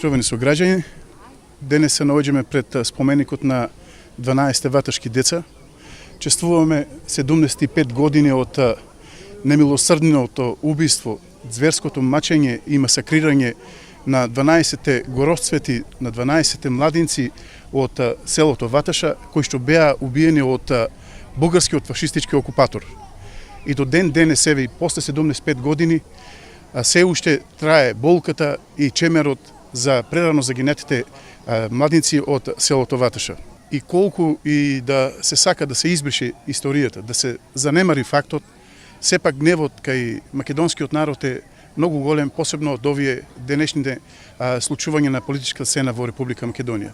Почитувани сограđани, денес се наоѓаме пред споменикот на 12 ваташки деца. Чествуваме 75 години од немилосрдното убиство, зверското мачење и масакрирање на 12 горосцвети, на 12 младинци од селото Ваташа, кои што беа убиени од бугарскиот фашистички окупатор. И до ден денес, еве и после 75 години, се уште трае болката и чемерот за прерано загинетите младинци од селото Ваташа. И колку и да се сака да се избрише историјата, да се занемари фактот, сепак гневот кај македонскиот народ е многу голем, посебно од овие денешните случувања на политичка сцена во Република Македонија.